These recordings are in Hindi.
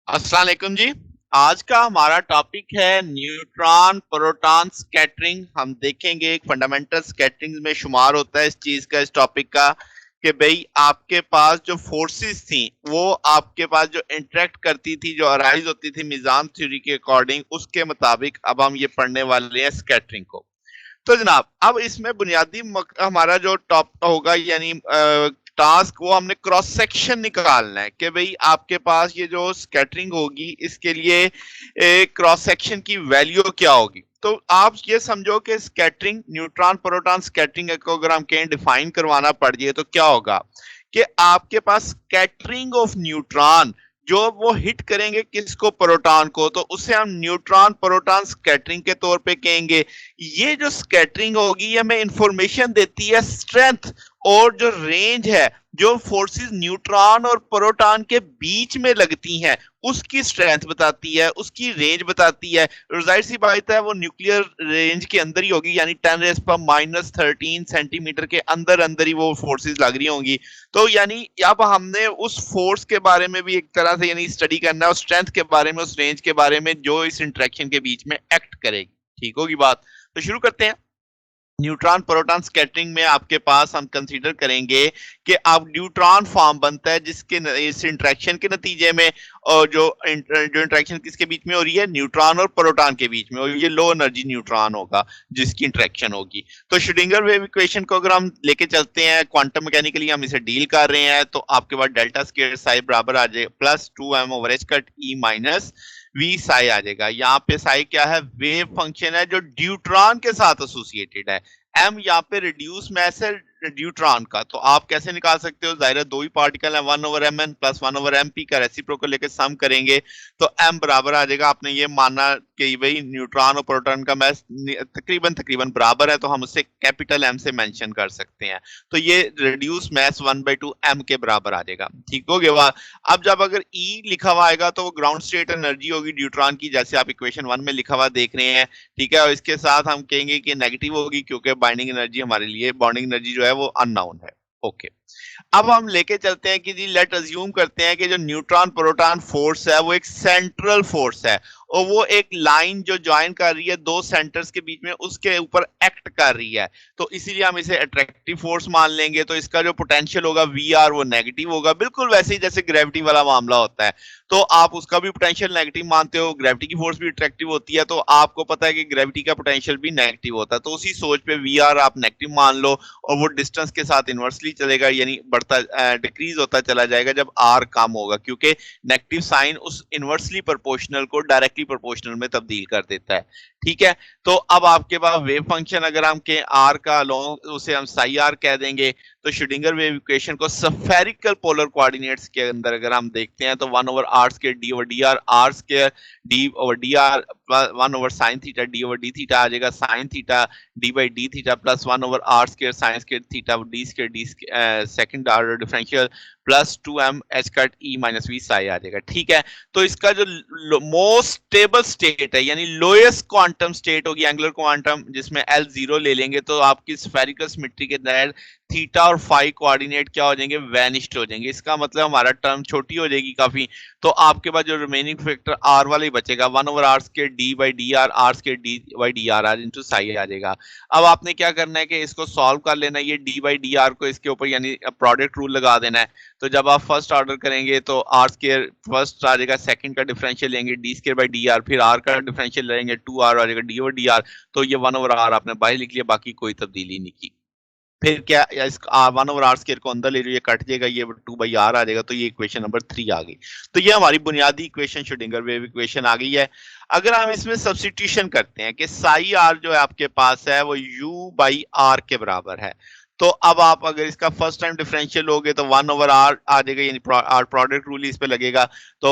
अस्सलाम वालेकुम जी। आज का हमारा टॉपिक है न्यूट्रॉन प्रोटॉन स्कैटरिंग। हम देखेंगे एक फंडामेंटल स्कैटरिंग में शुमार होता है इस चीज का, इस टॉपिक का, कि भाई आपके पास जो फोर्सेस थी वो आपके पास जो इंटरेक्ट करती थी, जो अराइज होती थी मिजान थ्योरी के अकॉर्डिंग, उसके मुताबिक अब हम ये पढ़ने वाले हैं स्कैटरिंग को। तो जनाब अब इसमें बुनियादी हमारा जो टॉप होगा यानी टास्क, वो हमने क्रॉस सेक्शन निकालना है कि भाई आपके पास ये जो स्कैटरिंग होगी इसके लिए क्रॉस सेक्शन की वैल्यू क्या होगी। तो आप ये समझो कि स्कैटरिंग, न्यूट्रॉन प्रोटॉन स्कैटरिंग को अगर हम कहीं डिफाइन करवाना पड़ जाए तो क्या होगा कि आपके पास स्कैटरिंग ऑफ न्यूट्रॉन, जो वो हिट करेंगे किसको, प्रोटॉन को, तो उसे हम न्यूट्रॉन प्रोटॉन स्कैटरिंग के तौर पे कहेंगे। ये जो स्कैटरिंग होगी ये हमें इंफॉर्मेशन देती है स्ट्रेंथ और जो रेंज है, जो फोर्सेस न्यूट्रॉन और प्रोटॉन के बीच में लगती हैं उसकी स्ट्रेंथ बताती है, उसकी रेंज बताती है। जाहिर सी बात है वो न्यूक्लियर रेंज के अंदर ही होगी, यानी 10⁻13 सेंटीमीटर के अंदर अंदर ही वो फोर्सेस लग रही होंगी। तो यानी अब हमने उस फोर्स के बारे में भी एक तरह से यानी स्टडी करना है, उस स्ट्रेंथ के बारे में, उस रेंज के बारे में जो इस इंटरेक्शन के बीच में एक्ट करेगी। ठीक होगी बात? तो शुरू करते हैं। न्यूट्रॉन प्रोटॉन स्कैटरिंग में आपके पास हम कंसीडर करेंगे कि अब न्यूट्रॉन फॉर्म बनता है जिसके इस इंटरेक्शन के नतीजे में, और जो इंटरेक्शन किसके बीच में हो रही है, न्यूट्रॉन और प्रोटॉन के बीच में, और ये लो एनर्जी न्यूट्रॉन होगा जिसकी इंटरेक्शन होगी। तो श्रोडिंगर वेव इक्वेशन को अगर हम लेके चलते हैं क्वांटम मैकेनिकली, हम इसे डील कर रहे हैं, तो आपके पास डेल्टा स्क्वायर साई बराबर आ जाएगा plus 2m/h cut E minus V psi आ जाएगा। यहाँ पे साई क्या है, वेव फंक्शन है जो ड्यूट्रॉन के साथ एसोसिएटेड है। एम यहाँ पे रिड्यूस मैस है ड्यूट्रॉन का, तो आप कैसे निकाल सकते हो, जाहिर है दो ही पार्टिकल है, 1/mn प्लस 1/mp का रेसिप्रोकल लेके सम करेंगे तो एम बराबर आ जाएगा। आपने ये माना कि भाई न्यूट्रॉन और प्रोटॉन का मैस तकरीबन तकरीबन बराबर है, तो हम उसे कैपिटल एम से मेंशन कर सकते हैं। तो ये रिड्यूस मैस 1/2 एम के बराबर आ जाएगा। ठीक हो गया? अब जब अगर ई लिखा हुआ आएगा तो वो ग्राउंड स्टेट एनर्जी होगी ड्यूट्रॉन की, जैसे आप इक्वेशन 1 में लिखा हुआ देख रहे हैं। ठीक है, और इसके साथ हम कहेंगे कि नेगेटिव होगी क्योंकि बाइंडिंग एनर्जी हमारे लिए, बॉन्डिंग एनर्जी जो है वो अननोन है। ओके, अब हम लेके चलते हैं कि जी लेट अज्यूम करते हैं कि जो न्यूट्रॉन प्रोटॉन फोर्स है वो एक सेंट्रल फोर्स है, और वो एक लाइन जो ज्वाइन कर रही है दो सेंटर्स के बीच में उसके ऊपर एक्ट कर रही है। तो इसीलिए हम इसे अट्रैक्टिव फोर्स मान लेंगे। तो इसका जो पोटेंशियल होगा वी आर वो नेगेटिव होगा, बिल्कुल वैसे ही जैसे ग्रेविटी वाला मामला होता है। तो आप उसका भी पोटेंशियल नेगेटिव मानते हो, ग्रेविटी की फोर्स भी अट्रैक्टिव होती है, तो आपको पता है कि ग्रेविटी का पोटेंशियल भी नेगेटिव होता है। तो उसी सोच पे वी आर आप नेगेटिव मान लो, और वो डिस्टेंस के साथ इनवर्सली चलेगा, यानी बढ़ता डिक्रीज होता चला जाएगा जब आर कम होगा, क्योंकि नेगेटिव साइन उस इनवर्सली प्रोपोर्शनल को डायरेक्टली प्रोपोर्शनल में तब्दील कर देता है। ठीक है, तो अब आपके पास वेव फंक्शन अगर हम के आर का लॉन्ग, उसे हम साई आर कह देंगे। तो श्रोडिंगर वेव इक्वेशन को स्फेरिकल पोलर कोऑर्डिनेट्स के अंदर अगर हम देखते हैं तो 1/r square D over D R square D over D R 1/sin theta D over D theta आ जाएगा, sine theta D by D theta plus 1/r square sine square theta D second order differential plus 2m/h cut E minus V psi आ जाएगा। ठीक है, तो इसका जो मोस्ट स्टेबल स्टेट है यानी लोएस्ट क्वांटम स्टेट होगी एंगुलर क्वांटम, जिसमें एल जीरो ले लेंगे तो आपकी स्फेरिकल सिमेट्री के तहत थीटा और फाई कोऑर्डिनेट क्या हो जाएंगे, वैनिश्ड हो जाएंगे। इसका मतलब हमारा टर्म छोटी हो जाएगी काफी। तो आपके पास जो रिमेनिंग फैक्टर आर वाला ही बचेगा, 1/r square D by D R square D by D R into psi आ जाएगा। अब आपने क्या करना है कि इसको सॉल्व कर लेना है, ये डी बाई डी आर को इसके ऊपर यानी प्रोडक्ट रूल लगा देना है। तो जब आप फर्स्ट ऑर्डर करेंगे तो आर स्क्वायर फर्स्ट आ जाएगा, सेकंड का डिफरेंशियल लेंगे D square by D are, फिर आर का डिफरेंशियल लेंगे 2r आ जाएगा डी ओवर डी आर। तो ये 1/r आपने बाहर लिख लिया, बाकी कोई तब्दीली नहीं की। फिर क्या, या इस 1/r स्क्वायर को अंदर ले लो, ये कट जाएगा, ये 2/r आ जाएगा। तो ये इक्वेशन नंबर 3 आ गई। तो ये हमारी बुनियादी इक्वेशन श्रोडिंगर वेव इक्वेशन आ गई है। अगर हम इसमें सब्स्टिट्यूशन करते हैं कि साई आर जो है आपके पास है वो u बाई आर के बराबर है, तो अब आप अगर इसका फर्स्ट टाइम डिफरेंशियल लोगे तो 1/r आ जाएगा, यानी आर प्रोडक्ट रूल इस पे लगेगा। तो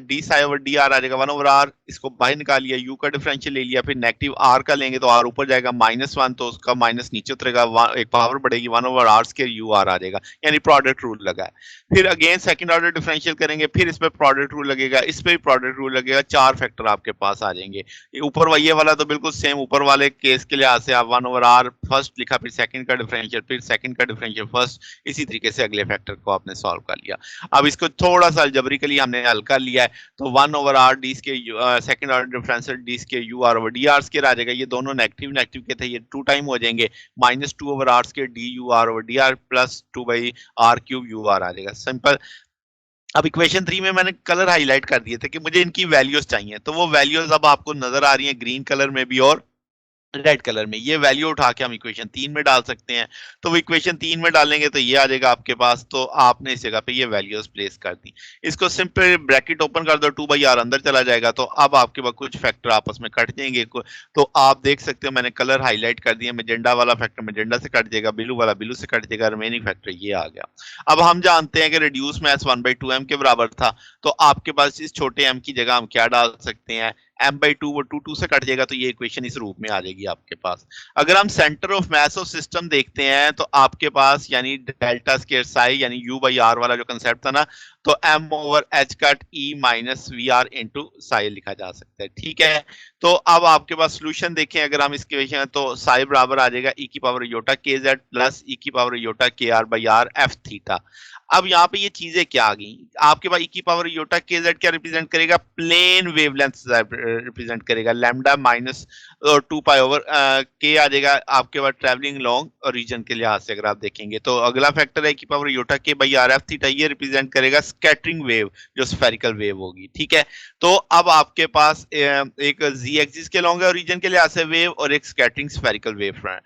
D psi over D R आ जाएगा 1/r, इसको बाहर निकाल लिया, u का डिफरेंशियल ले लिया, फिर नेगेटिव r का लेंगे तो r ऊपर जाएगा -1, तो उसका माइनस नीचे उतरेगा, एक पावर बढ़ेगी 1/r स्क्वायर u r आ जाएगा, यानी प्रोडक्ट रूल लगा है। फिर अगेन सेकंड ऑर्डर डिफरेंशियल करेंगे, फिर इस पे प्रोडक्ट रूल लगेगा, इस पे भी प्रोडक्ट रूल लगेगा, 4 फैक्टर आपके पास आ जाएंगे। ऊपर ये वाला तो बिल्कुल सेम ऊपर वाले केस के लिए से आप 1/r फर्स्ट लिखा, फिर सेकंड का डिफरेंशियल, फिर सेकंड का डिफरेंशियल फर्स्ट, इसी तरीके से अगले फैक्टर को आपने सॉल्व कर लिया। अब इसको थोड़ा सा अलजेब्रिकली हमने हल कर लिया है, तो 1/r D square second order differential D square U R over D R square आ जाएगा। ये दोनों नेगेटिव नेगेटिव के थे, ये 2 टाइम हो जाएंगे, -2/r square D U R over D R plus 2/r³ U R आ जाएगा, सिंपल। अब इक्वेशन 3 में मैंने कलर हाईलाइट कर दिए थे कि मुझे इनकी वैल्यूज चाहिए, तो वो वैल्यूज अब आपको नजर आ रही हैं ग्रीन कलर में भी और रेड कलर में। ये वैल्यू उठा के हम इक्वेशन 3 में डाल सकते हैं, तो वो इक्वेशन 3 में डालेंगे तो ये आ जाएगा आपके पास, तो आपने इस जगह पे ये वैल्यूज प्लेस कर दी। इसको सिंपल ब्रैकेट ओपन कर दो, 2/r अंदर चला जाएगा, तो अब आपके पास कुछ फैक्टर आपस में कट जाएंगे। तो आप देख सकते हो मैंने कलर हाईलाइट कर दिया, मेजेंडा वाला फैक्टर मेजेंडा से कट जाएगा, ब्लू वाला ब्लू से कट जाएगा, रिमेनिंग फैक्टर ये आ गया। अब हम जानते हैं कि रिड्यूस मैथ्स 1/2m के बराबर था, तो आपके पास इस छोटे m की जगह हम क्या डाल सकते हैं, m/2, वो 2 से कट जाएगा, तो ये इक्वेशन इस रूप में आ जाएगी आपके पास। अगर हम centre of mass of system देखते हैं, तो आपके पास यानी डेल्टा स्क्वायर साई यानी u/r वाला जो कंसेप्ट था ना, तो m/h cut e minus V R into psi लिखा जा सकता है, ठीक है। तो अब आपके पास सोल्यूशन देखें, अगर हम इसके इक्वेशन, तो साई बराबर आ जाएगा e की power iota k Z plus e की power iota k r by r f theta. अब यहाँ पे ये चीजें क्या आ गई, आपके पास e की पावर योटा के जेड क्या रिप्रेजेंट करेगा, प्लेन वेवलेंथ रिप्रेजेंट करेगा, lambda minus 2 pi over k आ जाएगा आपके पास ट्रैवलिंग लॉन्ग रीजन के लिहाज से। अगर आप देखेंगे तो अगला फैक्टर है e की पावर योटा के बाई आर एफ थीटा, ये रिप्रेजेंट करेगा स्कैटरिंग वेव जो स्फेरिकल वेव होगी, ठीक है। तो अब आपके पास एक जी एक्सिस के लॉन्ग है रीजन के लिहाज से वेव, और एक स्कैटरिंग स्फेरिकल वेव है।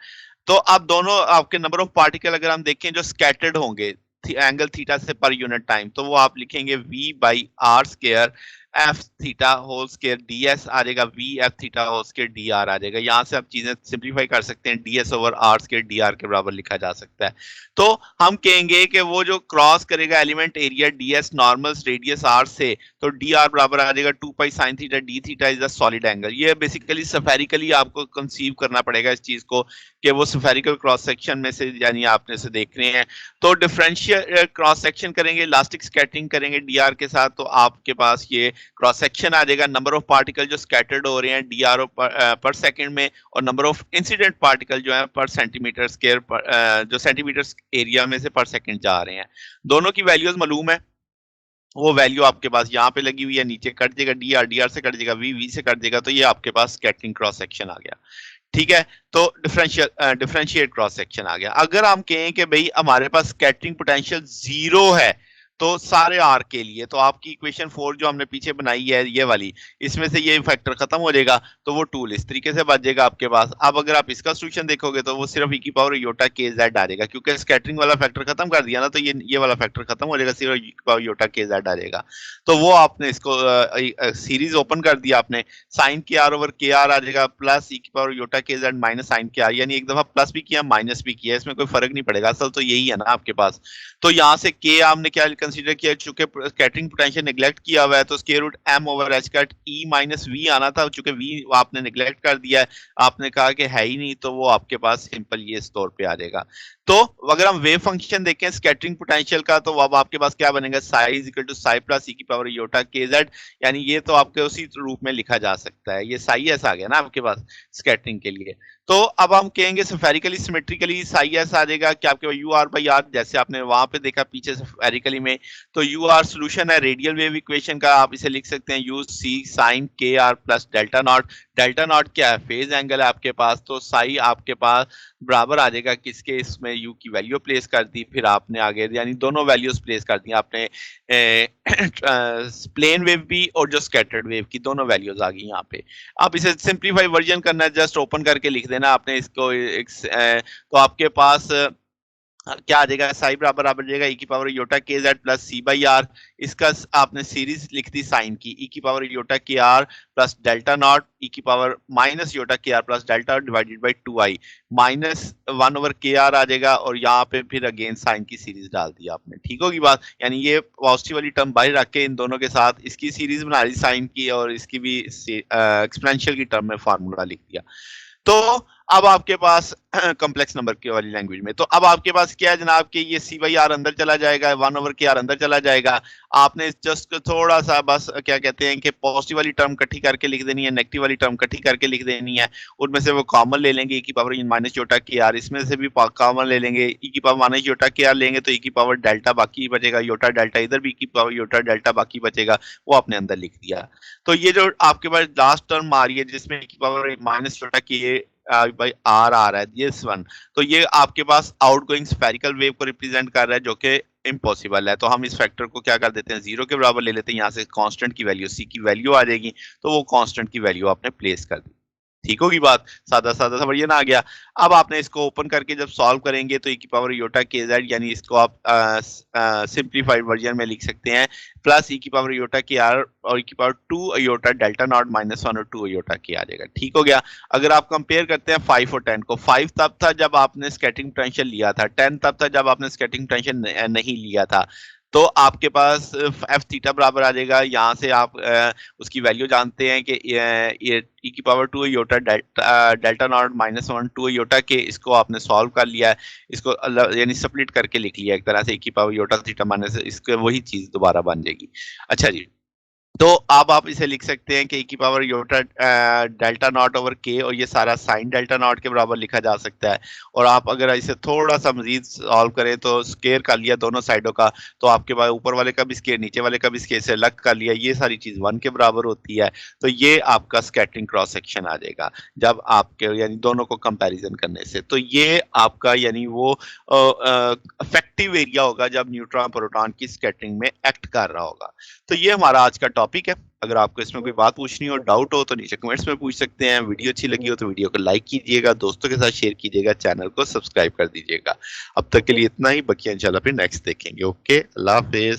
तो अब दोनों आपके नंबर ऑफ पार्टिकल अगर हम देखें जो स्कैटर्ड होंगे एंगल थीटा से पर यूनिट टाइम, तो वो आप लिखेंगे v/r square f theta whole square ds आ जाएगा, v f theta whole square dr आ जाएगा। यहां से आप चीजें सिंप्लीफाई कर सकते हैं, ds over r square dr के बराबर लिखा जा सकता है। तो हम कहेंगे कि वो जो क्रॉस करेगा element area ds normal radius r से, तो dr बराबर आ जाएगा 2 pi sine theta, d theta is a solid angle. ये बेसिकली स्फेरिकली आपको कंसीव करना पड़ेगा इस चीज को, कि वो स्फेरिकल क्रॉस सेक्शन में से यानी आपने से देख रहे हैं, तो डिफरेंशियल क्रॉस सेक्शन करेंगे, इलास्टिक स्कैटरिंग करेंगे dr के साथ, तो आपके पास ये क्रॉस सेक्शन आ जाएगा, नंबर ऑफ पार्टिकल जो स्कैटर्ड हो रहे हैं dr पर सेकंड में, और नंबर ऑफ इंसिडेंट पार्टिकल जो है पर सेंटीमीटर स्क्वायर जो सेंटीमीटर एरिया में से पर सेकंड जा रहे हैं। दोनों की वैल्यूज मालूम है, वो वैल्यू आपके पास यहाँ पे लगी हुई है, नीचे कट जाएगा dr से कट जाएगा, v से कट जाएगा, तो ये आपके पास स्कैटरिंग क्रॉस सेक्शन आ गया, ठीक है। तो डिफरेंशिएट क्रॉस सेक्शन आ गया। अगर हम कहें कि भाई हमारे पास स्कैटरिंग पोटेंशियल 0 है, तो सारे आर के लिए, तो आपकी इक्वेशन 4 जो हमने पीछे बनाई है ये वाली, इसमें से ये फैक्टर खत्म हो जाएगा, तो वो टूल इस तरीके से बच जाएगा आपके पास। अब अगर आप इसका सोल्यूशन देखोगे तो वो सिर्फ e की पावर योटा के जेड आ जाएगा, क्योंकि स्कैटरिंग वाला फैक्टर खत्म कर दिया ना, तो ये वाला फैक्टर खत्म हो जाएगा, सिर्फ e की पावर योटा के जेड आ जाएगा। तो वो आपने इसको सीरीज ओपन कर दिया आपने, sign k are over k r आ जाएगा प्लस e की power iota k Z minus sign k are, यानी एक दफा प्लस भी किया माइनस भी किया, इसमें कोई फर्क नहीं पड़ेगा, असल तो यही है ना आपके पास। तो यहाँ से के आपने क्या कंसीडर किया, चूंकि स्कैटरिंग पोटेंशियल नेग्लेक्ट किया हुआ है, तो square root m over h cut e minus v आना था, चूंकि v आपने नेग्लेक्ट कर दिया है, आपने कहा कि है ही नहीं, तो वो आपके पास सिंपल ये इस तौर पे आ जाएगा। तो अगर हम वेव फंक्शन देखें स्कैटरिंग पोटेंशियल का, तो अब आपके पास क्या बनेगा, psi is equal to psi plus e की पावर योटा के जेड, यानी ये तो आपके उसी रूप में लिखा जा सकता है, ये साई एस आ गया ना आपके पास स्कैटरिंग के लिए। तो अब हम कहेंगे स्फेरिकली सिमेट्रिकली साई एस आ जाएगा कि आपके यू आर बाई आर, जैसे आपने वहां पे देखा पीछे स्फेरिकली में, तो यू आर सोल्यूशन है रेडियल वेव इक्वेशन का, आप इसे लिख सकते हैं U C sine k r plus delta naught. Delta naught क्या है, फेज एंगल है आपके पास, तो साई आपके पास बराबर आ जाएगा किसके, इसमें यू की वैल्यू प्लेस कर दी, फिर आपने आगे यानी दोनों वैल्यूज प्लेस कर दी आपने, प्लेन वेव भी और जो स्कैटर्ड वेव की दोनों वैल्यूज आ गई यहाँ पे। आप इसे सिंप्लीफाई वर्जन करना है, जस्ट ओपन करके लिख देना आपने इसको, तो आपके पास क्या आ जाएगा, साई बराबर आ जाएगा e की power iota k Z plus C by r, इसका आपने सीरीज लिख दी साइन की, e की power iota k r plus delta naught e की power minus iota k r plus delta divided by 2i minus 1 over k r आ जाएगा, और यहाँ पे फिर अगेन साइन की सीरीज डाल दी आपने, ठीक होगी बात। यानी ये पॉजिटिव वाली टर्म बाहर रख के इन दोनों के साथ इसकी सीरीज बना दी साइन की, और इसकी भी एक्सपोनेंशियल की टर्म में फार्मूला लिख दिया। तो अब आपके पास कॉम्प्लेक्स नंबर की वाली लैंग्वेज में, तो अब आपके पास क्या है जनाब कि ये सी बाई आर अंदर चला जाएगा, 1/k r अंदर चला जाएगा। आपने जस्ट थोड़ा सा बस क्या कहते हैं कि पॉजिटिव वाली टर्म इकट्ठी करके लिख देनी है, नेगेटिव वाली टर्म इकट्ठी करके लिख देनी है। उनमें से वो कॉमन ले लेंगे, e की पावर माइनस जोटा के आर, इसमें से भी कॉमन ले लेंगे, e की पावर माइनस जोटा के आर लेंगे तो e की पावर डेल्टा बाकी बचेगा, योटा डेल्टा इधर भी e की पावर योटा डेल्टा बाकी बचेगा, वो आपने अंदर लिख दिया। तो ये जो आपके पास लास्ट टर्म आ रही है जिसमें e की पावर माइनस जोटा के भाई आर आ रहा है, ये वन, तो ये आपके पास आउटगोइंग स्फेरिकल वेव को रिप्रेजेंट कर रहा है जो कि इम्पॉसिबल है। तो हम इस फैक्टर को क्या कर देते हैं, जीरो के बराबर ले लेते हैं, यहाँ से कांस्टेंट की वैल्यू सी की वैल्यू आ जाएगी, तो वो कांस्टेंट की वैल्यू आपने प्लेस कर दी। ठीक होगी बात, सादा सादा समझिए ना आ गया। अब आपने इसको ओपन करके जब सॉल्व करेंगे तो e की पावर योटा के जेड, यानी इसको आप सिंप्लीफाइड वर्जन में लिख सकते हैं प्लस e की पावर योटा के आर और e की पावर 2 अयोटा डेल्टा नॉट -1 और 2 अयोटा के आ जाएगा। ठीक हो गया। अगर आप कंपेयर करते हैं 5 और 10 को, 5 तब था जब आपने स्कैटरिंग पोटेंशियल लिया था, 10 तब था जब आपने स्कैटरिंग पोटेंशियल नहीं लिया था। तो आपके पास एफ थीटा बराबर आ जाएगा, यहाँ से आप उसकी वैल्यू जानते हैं कि ये e की power 2 iota delta naught -1 2 iota k, इसको आपने सॉल्व कर लिया है, इसको यानी स्प्लिट करके लिख लिया एक तरह से, e की पावर योटा थीटा माइनस, इसके वही चीज दोबारा बन जाएगी। अच्छा जी, तो अब आप इसे लिख सकते हैं कि e की power iota delta naught over k, और ये सारा साइन डेल्टा नॉट के बराबर लिखा जा सकता है। और आप अगर इसे थोड़ा सा मजीद सॉल्व करें तो स्केयर कर लिया दोनों साइडों का, तो आपके पास ऊपर वाले का भी स्केयर नीचे वाले का भी स्केयर से अलग कर लिया, ये सारी चीज 1 के बराबर होती है। तो ये आपका स्कैटरिंग क्रॉस सेक्शन आ जाएगा जब आपके यानी दोनों को कंपैरिजन करने से। तो ये आपका यानी वो इफेक्टिव एरिया होगा जब न्यूट्रॉन प्रोटॉन की स्कैटरिंग में एक्ट कर रहा होगा। तो ये हमारा आज का टॉपिक है। अगर आपको इसमें कोई बात पूछनी हो, डाउट हो, तो नीचे कमेंट्स में पूछ सकते हैं। वीडियो अच्छी लगी हो तो वीडियो को लाइक कीजिएगा, दोस्तों के साथ शेयर कीजिएगा, चैनल को सब्सक्राइब कर दीजिएगा। अब तक के लिए इतना ही, बाकी इंशाल्लाह फिर नेक्स्ट देखेंगे। ओके, अल्लाह हाफिज।